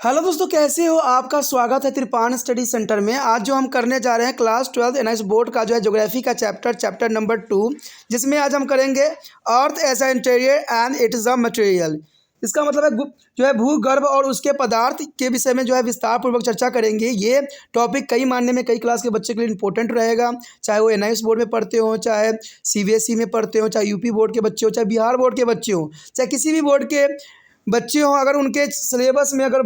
Hello दोस्तों, कैसे हो? आपका स्वागत है त्रिपान स्टडी सेंटर में। आज जो हम करने जा रहे हैं क्लास 12 एनआईएस बोर्ड का जो है ज्योग्राफी का चैप्टर नंबर 2, जिसमें आज हम करेंगे earth as a interior and it is a material. इसका मतलब है जो है भूगर्भ और उसके पदार्थ के विषय में जो है विस्तार पूर्वक चर्चा करेंगे। ये टॉपिक कई मानने में कई क्लास के बच्चे के लिए इंपॉर्टेंट रहेगा, चाहे वो एनआईएस बोर्ड में पढ़ते हो, चाहे सीबीएसई में पढ़ते हो, चाहे यूपी बोर्ड के बच्चे हो, चाहे बिहार बोर्ड के बच्चे हो, चाहे किसी भी बोर्ड के बच्चे हों। अगर उनके सिलेबस में अगर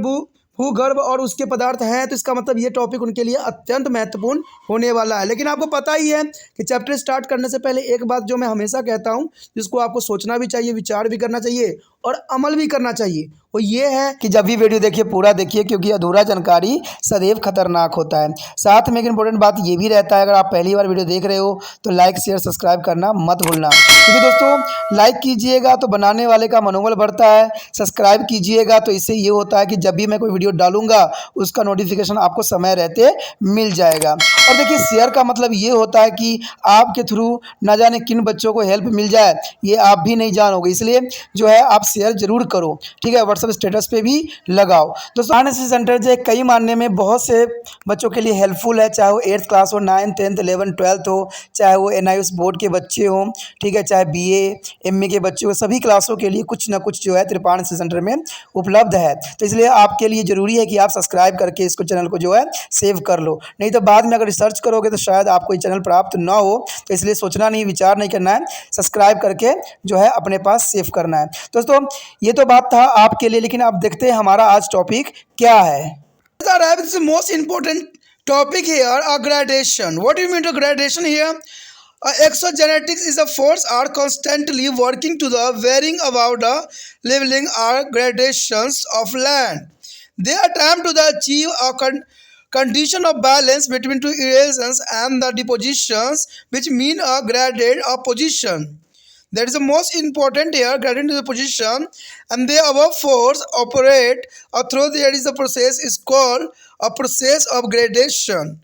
भूगर्भ और उसके पदार्थ हैं तो इसका मतलब ये टॉपिक उनके लिए अत्यंत महत्वपूर्ण होने वाला है। लेकिन आपको पता ही है कि चैप्टर स्टार्ट करने से पहले एक बात जो मैं हमेशा कहता हूँ, जिसको आपको सोचना भी चाहिए, विचार भी करना चाहिए और अमल भी करना चाहिए, वो ये है कि जब भी वीडियो देखिए पूरा देखिए, क्योंकि अधूरा जानकारी सदैव खतरनाक होता है। साथ में एक इंपॉर्टेंट बात ये भी रहता है, अगर आप पहली बार वीडियो देख रहे हो तो लाइक शेयर सब्सक्राइब करना मत भूलना, क्योंकि दोस्तों लाइक कीजिएगा तो बनाने वाले का मनोबल बढ़ता है, सब्सक्राइब कीजिएगा तो इससे ये होता है कि जब भी मैं कोई वीडियो डालूंगा उसका नोटिफिकेशन आपको समय रहते मिल जाएगा। और देखिए शेयर का मतलब ये होता है कि आपके थ्रू ना जाने किन बच्चों को हेल्प मिल जाए, ये आप भी नहीं जानोगे, इसलिए जो है आप शेयर जरूर करो, ठीक है। व्हाट्सएप स्टेटस पे भी लगाओ। दोस्तों एनआईएस सेंटर जो है कई मानने में बहुत से बच्चों के लिए हेल्पफुल है, चाहे वो 8th क्लास हो, 9th 10th 11th 12th हो, चाहे वो एनआईएस बोर्ड के बच्चे हों, ठीक है, चाहे बीए एमए के बच्चे हो, सभी क्लासों के लिए कुछ ना कुछ जो है त्रिपान सेंटर में उपलब्ध है। तो इसलिए आपके लिए ज़रूरी है कि आप सब्सक्राइब करके इसको चैनल को जो है सेव कर लो, नहीं तो बाद में अगर रिसर्च करोगे तो शायद आपको ये चैनल प्राप्त ना हो। तो इसलिए सोचना नहीं, विचार नहीं करना है, सब्सक्राइब करके जो है अपने पास सेव करना है। दोस्तों ये तो बात था आपके लिए, लेकिन आप देखते हैं हमारा आज टॉपिक क्या है। This is the most important topic here, a gradation. What do you mean to gradation here? Exogenetics is a force are constantly working to the varying about the leveling or gradations of land. They attempt to achieve a condition of balance between two erosions and the depositions, which mean a graded position. That is the most important here, gradient is the position, and the above force operate through there is the process is called a process of gradation.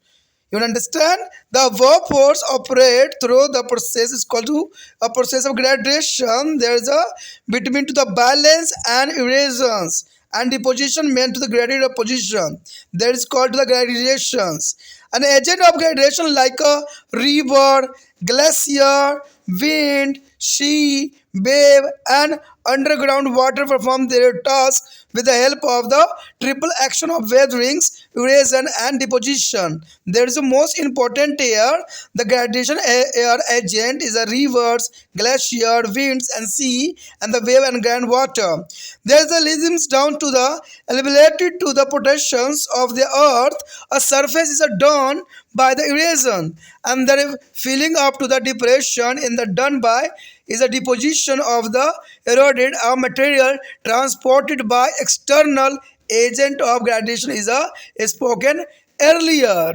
You understand? The above force operate through the process is called to a process of gradation. There is a between to the balance and erosions and the position meant to the gradient of position. That is called the gradations. An agent of gradation like a river, glacier, wind, sea, wave, and underground water perform their task with the help of the triple action of weatherings, erosion, and deposition. There is the most important here. The gradation air agent is a rivers, glacier, winds, and sea, and the wave and groundwater. There is the leads down to the elevated to the protections of the earth. A surface is done by the erosion, and the filling up to the depression in the done by is a deposition of the eroded material transported by external agent of gradation is a spoken earlier.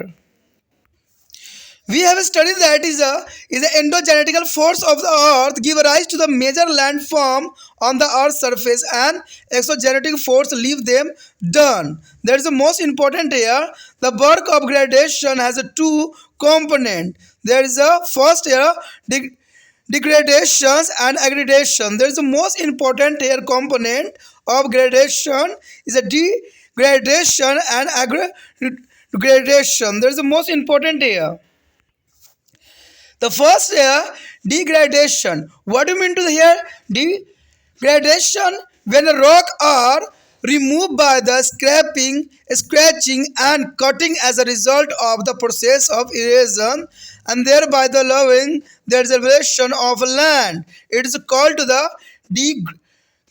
We have studied that is the endogenetical force of the earth give rise to the major landform on the earth's surface, and exogenetic force leave them done. That is the most important here. The work of gradation has a two component. There is a first here degradations and aggradation. There is the most important here component of gradation is a degradation and aggradation. There is the most important here. The first here degradation. What do you mean to here degradation? When a rock are removed by the scraping, scratching, and cutting as a result of the process of erosion, and thereby the lowering the elevation of land. It is called the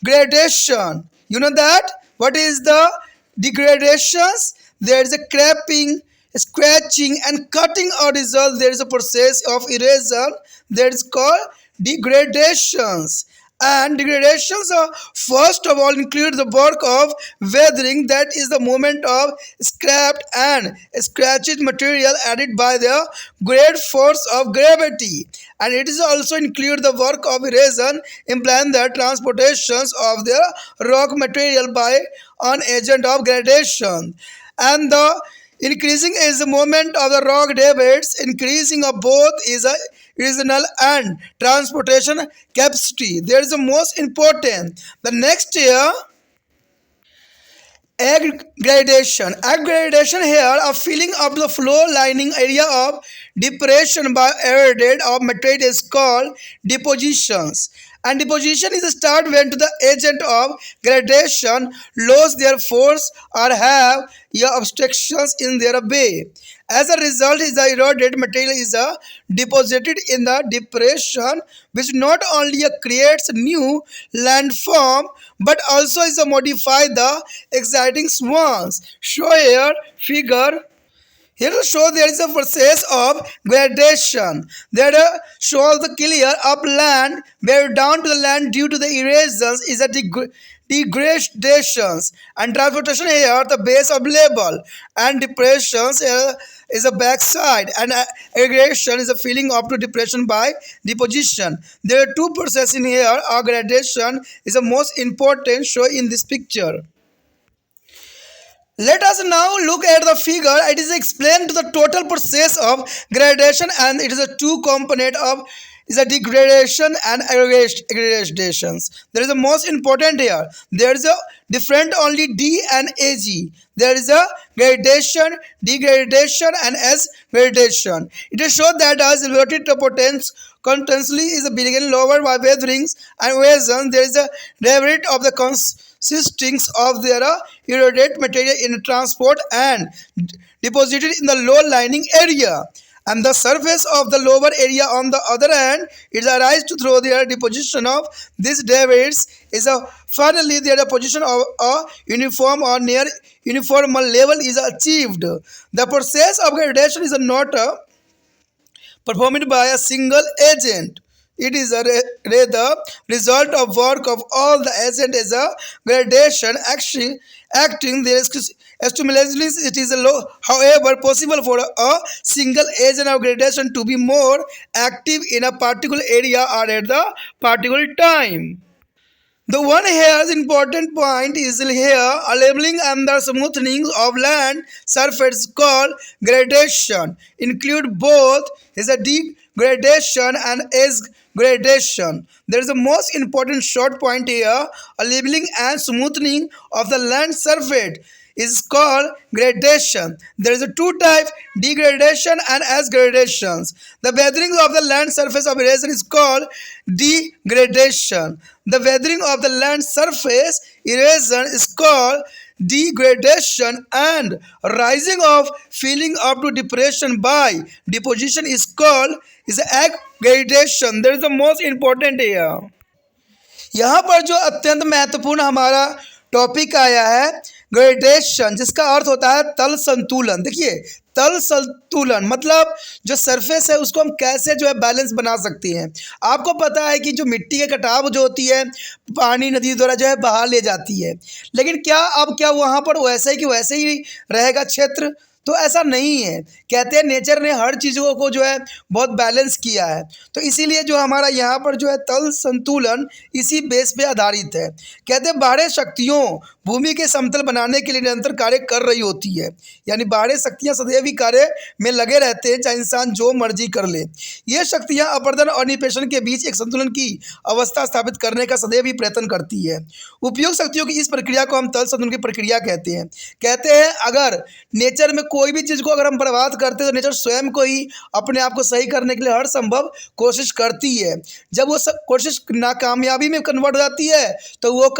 degradation. You know that? What is the degradations? There is a scraping, scratching, and cutting a result. There is a process of erosion that is called degradations. And degradations are first of all include the work of weathering, that is the movement of scrapped and scratched material added by the great force of gravity, and it is also include the work of erosion, implying the transportations of the rock material by an agent of gradation, and the increasing is the moment of the rock debits, increasing of both is a regional and transportation capacity. There is the most important. The next year Aggradation. Aggradation here, a filling of the floor lining area of depression by aerated of material is called depositions. And deposition is started when to the agent of gradation lose their force or have obstructions in their way. As a result, is the eroded material is deposited in the depression, which not only creates new landform but also is modify the existing ones. Show here figure. Here to show there is a process of gradation. There show the clear upland where down to the land due to the erosions is a degradations, and transportation here the base of label, and depressions here is a backside, and aggregation is a filling up to depression by deposition. There are two processes in here. Our gradation is the most important show in this picture. Let us now look at the figure. It is explained to the total process of gradation, and it is a two component of is a degradation and aggradations. There is a most important here. There is a different only D and AG. There is a gradation, degradation, and S gradation. It is shown that as related to potential continuously is begin lower by weatherings and erosion. There is a derivative of the consistings of their eroded material in transport and deposited in the low lining area, and the surface of the lower area on the other hand it arises to through their deposition of these derivatives is a finally their position of a uniform or near uniform level is achieved. The process of gradation is not performed by a single agent. It is the result of work of all the agents as a gradation acting there stimulatively. It is however possible for a single agent of gradation to be more active in a particular area or at the particular time. The one here's important point is here a leveling and the smoothing of land surface called gradation include both is a degradation and S gradation. There is a most important short point here. A leveling and smoothing of the land surface is called gradation. There is a two types, degradation and S gradations. The weathering of the land surface of erosion is called degradation. The weathering of the land surface erosion is called degradation, and rising of filling up to depression by deposition is called is aggradation. There is the most important here. यहाँ पर जो अत्यंत महत्वपूर्ण हमारा topic आया है gradation, जिसका अर्थ होता है तल संतुलन। देखिए तल संतुलन मतलब जो सरफेस है उसको हम कैसे जो है बैलेंस बना सकते हैं। आपको पता है कि जो मिट्टी के कटाव जो होती है पानी नदी द्वारा जो है बहा ले जाती है, लेकिन क्या वहाँ पर वैसे ही कि वैसे ही रहेगा क्षेत्र? तो ऐसा नहीं है। कहते हैं नेचर ने हर चीज़ों को जो है बहुत बैलेंस किया है, तो इसीलिए जो हमारा यहाँ पर जो है तल संतुलन इसी बेस पे आधारित है। कहते हैं बाहरी शक्तियों भूमि के समतल बनाने के लिए निरंतर कार्य कर रही होती है, यानी बाहरी शक्तियाँ सदैव ही कार्य में लगे रहते हैं, चाहे इंसान जो मर्जी कर ले। ये शक्तियाँ अपर्दन और निपेशन के बीच एक संतुलन की अवस्था स्थापित करने का सदैव ही प्रयत्न करती है। उपयोग शक्तियों की इस प्रक्रिया को हम तल संतुलन की प्रक्रिया कहते हैं। कहते हैं अगर नेचर में कोई भी चीज़ को अगर हम बर्बाद करते हैं तो नेचर स्वयं को ही अपने आप को सही करने के लिए हर संभव कोशिश करती है। जब वो कोशिश नाकामयाबी में कन्वर्ट हो जाती है तो वो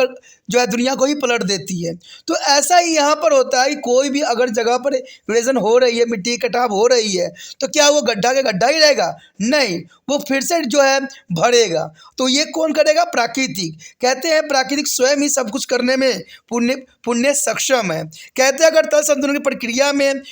जो है दुनिया को ही पलट देती है। तो ऐसा ही यहाँ पर होता है कि कोई भी अगर जगह पर इरोजन हो रही है, मिट्टी की कटाव हो रही है, तो क्या वो गड्ढा के गड्ढा ही रहेगा? नहीं, वो फिर से जो है भरेगा। तो ये कौन करेगा? प्राकृतिक। कहते हैं प्राकृतिक स्वयं ही सब कुछ करने में पुण्य सक्षम है। कहते हैं अगर तल संतुलन की प्रक्रिया में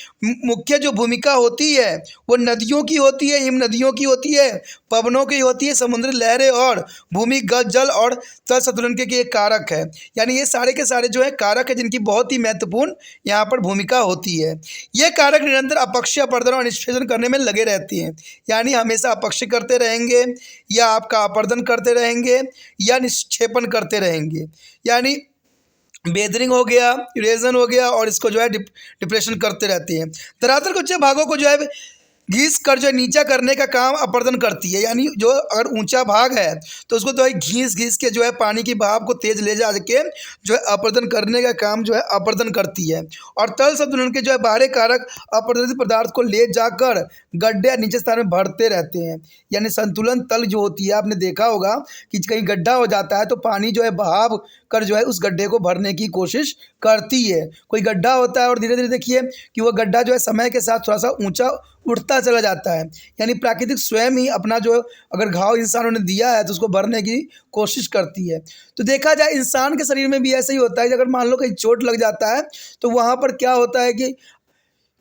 मुख्य जो भूमिका होती है वो नदियों की होती है, हिम नदियों की होती है, पवनों की होती है, समुद्री लहरें और भूमिगत जल और तल संतुलन के कारक है। यानी ये सारे के सारे जो है कारक है जिनकी बहुत ही महत्वपूर्ण यहाँ पर भूमिका होती है। ये कारक निरंतर अपक्षय अपर्दन और निष्पेषण करने में लगे रहते हैं, यानी हमेशा अपक्षय करते रहेंगे या आपका अपर्दन करते रहेंगे या निक्षेपण करते रहेंगे। यानी बेदरिंग हो गया, इरेजन हो गया और इसको जो है डिप्रेशन करते रहते हैं। धरातल के उच्च भागों को जो है घिस कर जो है नीचा करने का काम अपरदन करती है। यानी जो अगर ऊंचा भाग है तो उसको जो है घिस घिस के जो है पानी की बहाव को तेज ले जा के जो है अपरदन करने का काम जो है अपरदन करती है। और तल संतुलन के जो है बाहरी कारक अपरदनित पदार्थ को ले जाकर गड्ढे या नीचे स्थान में भरते रहते हैं। यानी संतुलन तल जो होती है, आपने देखा होगा कि कहीं गड्ढा हो जाता है तो पानी जो है बहाव कर जो है उस गड्ढे को भरने की कोशिश करती है। कोई गड्ढा होता है और धीरे धीरे देखिए कि वह गड्ढा जो है समय के साथ थोड़ा सा ऊंचा उठता चला जाता है। यानी प्राकृतिक स्वयं ही अपना जो अगर घाव इंसानों ने दिया है तो उसको भरने की कोशिश करती है। तो देखा जाए इंसान के शरीर में भी ऐसा ही होता है कि अगर मान लो कहीं चोट लग जाता है तो वहाँ पर क्या होता है कि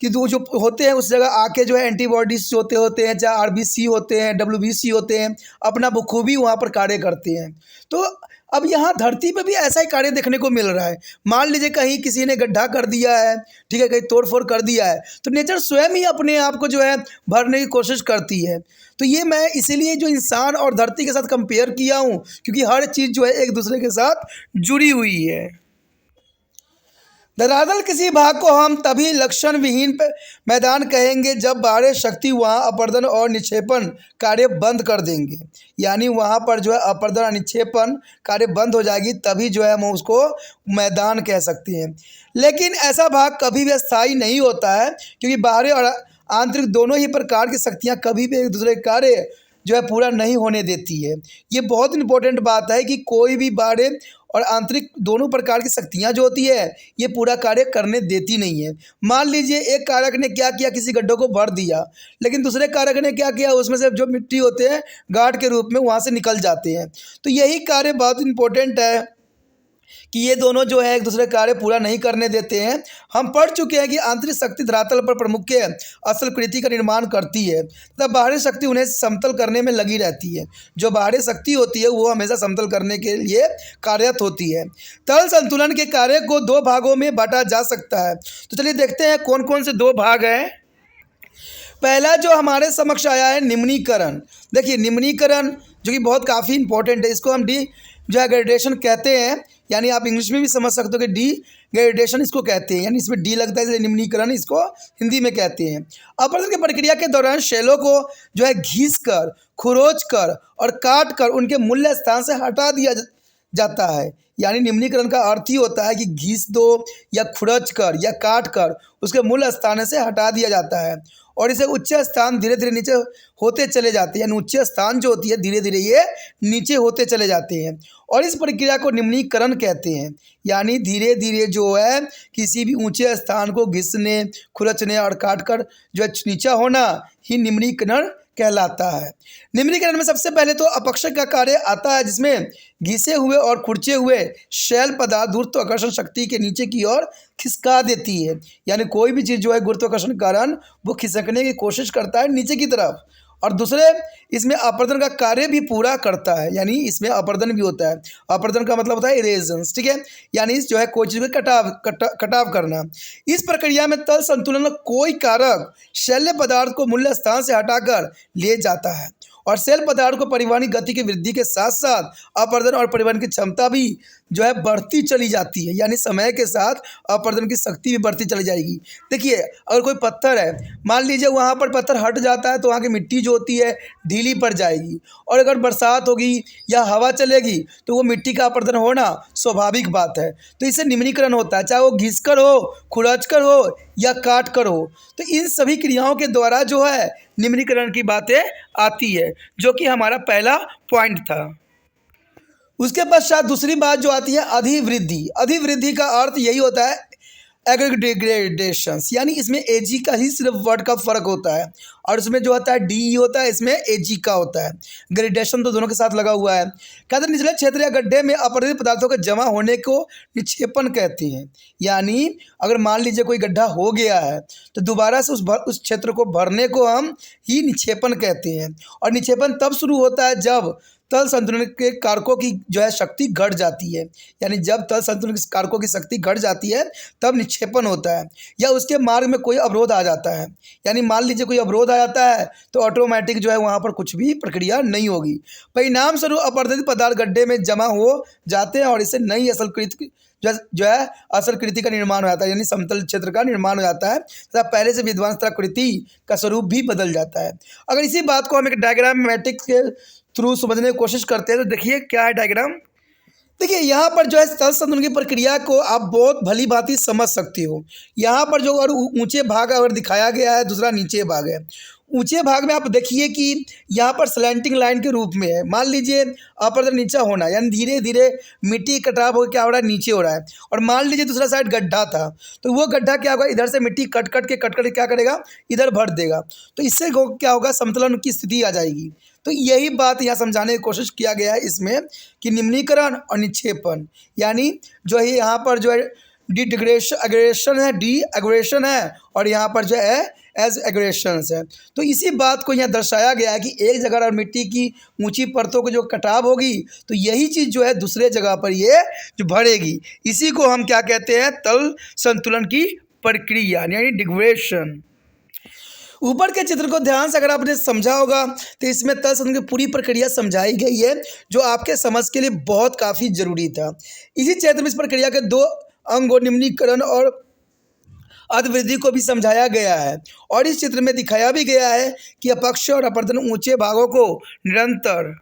वो जो होते हैं उस जगह आके जो है एंटीबॉडीज होते हैं, चाहे आरबीसी होते हैं, डब्ल्यूबीसी होते हैं, अपना बखूबी वहाँ पर कार्य करते हैं। तो अब यहाँ धरती पे भी ऐसा ही कार्य देखने को मिल रहा है। मान लीजिए कहीं किसी ने गड्ढा कर दिया है, ठीक है, कहीं तोड़-फोड़ कर दिया है, तो नेचर स्वयं ही अपने आप को जो है भरने की कोशिश करती है। तो ये मैं इसीलिए जो इंसान और धरती के साथ कंपेयर किया हूँ, क्योंकि हर चीज़ जो है एक दूसरे के साथ जुड़ी हुई है। धरातल किसी भाग को हम तभी लक्षण विहीन मैदान कहेंगे जब बाह्य शक्ति वहाँ अपरदन और निक्षेपण कार्य बंद कर देंगे। यानी वहाँ पर जो है अपरदन और निक्षेपण कार्य बंद हो जाएगी, तभी जो है हम उसको मैदान कह सकते हैं। लेकिन ऐसा भाग कभी भी स्थायी नहीं होता है, क्योंकि बाह्य और आंतरिक दोनों ही प्रकार की शक्तियाँ कभी भी एक दूसरे के कार्य जो है पूरा नहीं होने देती है। ये बहुत इंपॉर्टेंट बात है कि कोई भी बाह्य और आंतरिक दोनों प्रकार की शक्तियाँ जो होती है ये पूरा कार्य करने देती नहीं है। मान लीजिए एक कारक ने क्या किया, किसी गड्ढे को भर दिया, लेकिन दूसरे कारक ने क्या किया, उसमें से जो मिट्टी होते हैं गार्ड के रूप में वहाँ से निकल जाते हैं। तो यही कार्य बहुत इंपॉर्टेंट है कि ये दोनों जो है एक दूसरे कार्य पूरा नहीं करने देते हैं। हम पढ़ चुके हैं कि आंतरिक शक्ति धरातल पर प्रमुख असल कृति का निर्माण करती है तथा बाहरी शक्ति उन्हें समतल करने में लगी रहती है। जो बाहरी शक्ति होती है वो हमेशा समतल करने के लिए कार्यरत होती है। तल संतुलन के कार्य को दो भागों में बांटा जा सकता है। तो चलिए देखते हैं कौन कौन से दो भाग हैं। पहला जो हमारे समक्ष आया है निम्नीकरण। देखिए निम्नीकरण जो कि बहुत काफ़ी इंपॉर्टेंट है, इसको हम डी जो है ग्रेडेशन कहते हैं। यानी आप इंग्लिश में भी समझ सकते हो कि डी ग्रेडेशन इसको कहते हैं, यानी इसमें डी लगता है इसलिए निम्नीकरण इसको हिंदी में कहते हैं। अपरदन की प्रक्रिया के दौरान शैलों को जो है घिस कर, खुरोच कर और काट कर उनके मूल्य स्थान से हटा दिया जाता है। यानी निम्नीकरण का अर्थ ही होता है कि घिस दो या खुरच कर या काट कर उसके मूल स्थान से हटा दिया जाता है और इसे उच्च स्थान धीरे धीरे नीचे होते चले जाते हैं। यानी उच्च स्थान जो होती है धीरे धीरे ये नीचे होते चले जाते हैं और इस प्रक्रिया को निम्नीकरण कहते हैं। यानी धीरे धीरे जो है किसी भी ऊंचे स्थान को घिसने, खुरचने और काट कर जो है नीचा होना ही निम्नीकरण कहलाता है। निम्नीकरण में सबसे पहले तो अपक्षय का कार्य आता है, जिसमें घिसे हुए और खुरचे हुए शैल पदार्थ गुरुत्वाकर्षण शक्ति के नीचे की ओर खिसका देती है। यानी कोई भी चीज़ जो है गुरुत्वाकर्षण के कारण वो खिसकने की कोशिश करता है नीचे की तरफ, और दूसरे इसमें अपरदन का कार्य भी पूरा करता है। यानी इसमें अपरदन भी होता है। अपरदन का मतलब होता है इरेजन्स, ठीक है, यानी जो है कोई चीज़ को कटाव करना। इस प्रक्रिया में तल संतुलन में कोई कारक शैल्य पदार्थ को मूल्य स्थान से हटाकर ले जाता है और शैल पदार्थ को परिवहनी गति की वृद्धि के साथ साथ अपरदन और परिवहन की क्षमता भी जो है बढ़ती चली जाती है। यानी समय के साथ अपरदन की शक्ति भी बढ़ती चली जाएगी। देखिए अगर कोई पत्थर है, मान लीजिए वहाँ पर पत्थर हट जाता है तो वहाँ की मिट्टी जो होती है ढीली पड़ जाएगी, और अगर बरसात होगी या हवा चलेगी तो वो मिट्टी का अपरदन होना स्वाभाविक बात है। तो इससे निम्नीकरण होता है, चाहे वो घिस कर हो, खुरच कर हो या काट कर हो। तो इन सभी क्रियाओं के द्वारा जो है निम्नीकरण की बातें आती है, जो कि हमारा पहला पॉइंट था। उसके पश्चात दूसरी बात जो आती है अधिवृद्धि। अधिवृद्धि का अर्थ यही होता है एग्रीग्रेडेशंस, यानी इसमें एजी का ही सिर्फ वर्ड का फर्क होता है और इसमें जो होता है डी होता है, इसमें एजी का होता है। ग्रेडेशन तो दोनों के साथ लगा हुआ है। कहते हैं निचले क्षेत्र या गड्ढे में अपरदित पदार्थों के जमा होने को निक्षेपण कहते हैं। यानी अगर मान लीजिए कोई गड्ढा हो गया है तो दोबारा से उस क्षेत्र को भरने को हम ही निक्षेपण कहते हैं। और निक्षेपण तब शुरू होता है जब तल संतुलन के कारकों की जो है शक्ति घट जाती है। यानी जब तल संतुलन के कारकों की शक्ति घट जाती है तब निक्षेपण होता है या उसके मार्ग में कोई अवरोध आ जाता है। यानी मान लीजिए कोई अवरोध आ जाता है तो ऑटोमेटिक जो है वहाँ पर कुछ भी प्रक्रिया नहीं होगी। परिणाम स्वरूप अपरदनित पदार्थ गड्ढे में जमा हो जाते हैं और इससे नई असलकृति जो है असलकृति का निर्माण हो जाता है, यानी समतल क्षेत्र का निर्माण हो जाता है तथा पहले से विध्वंसताकृति का स्वरूप भी बदल जाता है। अगर इसी बात को हम एक डायग्रामेटिक के थ्रू समझने की कोशिश करते हैं तो देखिए क्या है डायग्राम। देखिए यहाँ पर जो है तल संतुलन की प्रक्रिया को आप बहुत भली भांति समझ सकते हो। यहाँ पर जो और ऊंचे भाग अगर दिखाया गया है, दूसरा नीचे भाग है। ऊंचे भाग में आप देखिए कि यहाँ पर स्लैंटिंग लाइन के रूप में है। मान लीजिए अपर नीचा होना, यानी धीरे धीरे मिट्टी कटाव होकर क्या हो रहा है, नीचे हो रहा है। और मान लीजिए दूसरा साइड गड्ढा था तो वो गड्ढा क्या होगा, इधर से मिट्टी कट कट के क्या करेगा, इधर भर देगा। तो इससे क्या होगा, समतुलन की स्थिति आ जाएगी। तो यही बात यहाँ समझाने की कोशिश किया गया है इसमें कि निम्नीकरण और निक्षेपण, यानी जो है यहाँ पर जो है एग्रेशन है और यहाँ पर जो है एज एग्रेशंस है। तो इसी बात को यहाँ दर्शाया गया है कि एक जगह और मिट्टी की ऊंची परतों को जो कटाव होगी तो यही चीज़ जो है दूसरे जगह पर ये जो भरेगी, इसी को हम क्या कहते हैं, तल संतुलन की प्रक्रिया यानी डिग्रेशन। ऊपर के चित्र को ध्यान से अगर आपने समझा होगा तो इसमें तल संतुलन की पूरी प्रक्रिया समझाई गई है जो आपके समझ के लिए बहुत काफ़ी जरूरी था। इसी क्षेत्र में इस प्रक्रिया के दो अंगों निम्नीकरण और अधवृद्धि को भी समझाया गया है और इस चित्र में दिखाया भी गया है कि अपक्ष और अपरदन ऊंचे भागों को निरंतर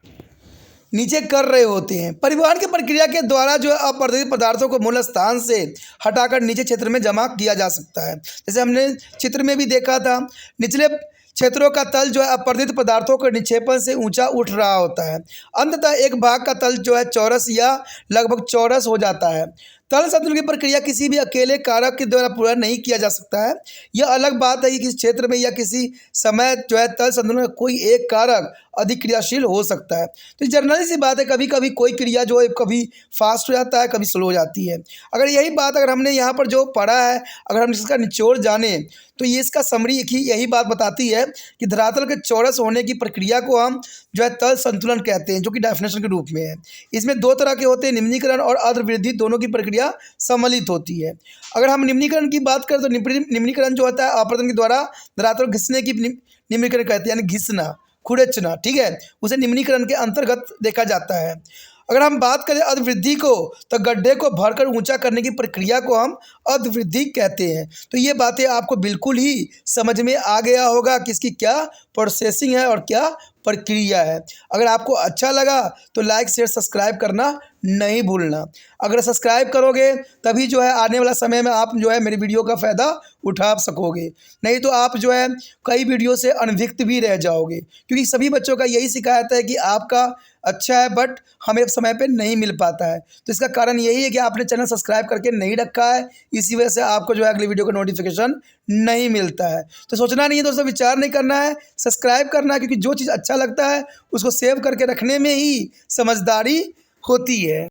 नीचे कर रहे होते हैं। परिवहन की प्रक्रिया के द्वारा जो अपरदित पदार्थों को मूल स्थान से हटाकर नीचे क्षेत्र में जमा किया जा सकता है। जैसे हमने चित्र में भी देखा था, निचले क्षेत्रों का तल जो है अपरदित पदार्थों के निक्षेपण से ऊंचा उठ रहा होता है। अंततः एक भाग का तल जो है चौरस या लगभग चौरस हो जाता है। तल संतुलन की प्रक्रिया किसी भी अकेले कारक के द्वारा पूरा नहीं किया जा सकता है। यह अलग बात है कि किसी क्षेत्र में या किसी समय जो है तल संतुलन में कोई एक कारक अधिक क्रियाशील हो सकता है। तो जनरली सी बात है, कभी कभी कोई क्रिया जो है कभी फास्ट हो जाता है, कभी स्लो हो जाती है। अगर यही बात अगर हमने यहाँ पर जो पढ़ा है, अगर हम इसका निचोड़ जाने तो ये इसका समरी यही बात बताती है कि धरातल के चौरस होने की प्रक्रिया को हम जो है तल संतुलन कहते हैं, जो कि डेफिनेशन के रूप में है। इसमें दो तरह के होते हैं, निम्नीकरण और अधवृद्धि, दोनों की प्रक्रिया सम्मिलित होती है। अगर हम निम्नीकरण की बात करें तो निम्नीकरण जो होता है अपरदन के द्वारा धरातल घिसने की निम्नीकरण कहते हैं, यानी घिसना, खुरचना, ठीक है, उसे निम्नीकरण के अंतर्गत देखा जाता है। अगर हम बात करें अधवृद्धि को तो गड्ढे को भरकर ऊंचा करने की प्रक्रिया को हम अधवृद्धि कहते हैं। तो ये बातें आपको बिल्कुल ही समझ में आ गया होगा कि इसकी क्या प्रोसेसिंग है और क्या प्रक्रिया है। अगर आपको अच्छा लगा तो लाइक शेयर सब्सक्राइब करना नहीं भूलना। अगर सब्सक्राइब करोगे तभी जो है आने वाला समय में आप जो है मेरी वीडियो का फ़ायदा उठा सकोगे, नहीं तो आप जो है कई वीडियो से अनभिज्ञ भी रह जाओगे। क्योंकि सभी बच्चों का यही शिकायत है कि आपका अच्छा है बट हमें समय पे नहीं मिल पाता है। तो इसका कारण यही है कि आपने चैनल सब्सक्राइब करके नहीं रखा है, इसी वजह से आपको जो है अगली वीडियो का नोटिफिकेशन नहीं मिलता है। तो सोचना नहीं है दोस्तों, विचार नहीं करना है, सब्सक्राइब करना है, क्योंकि जो चीज़ अच्छा लगता है उसको सेव करके रखने में ही समझदारी होती है।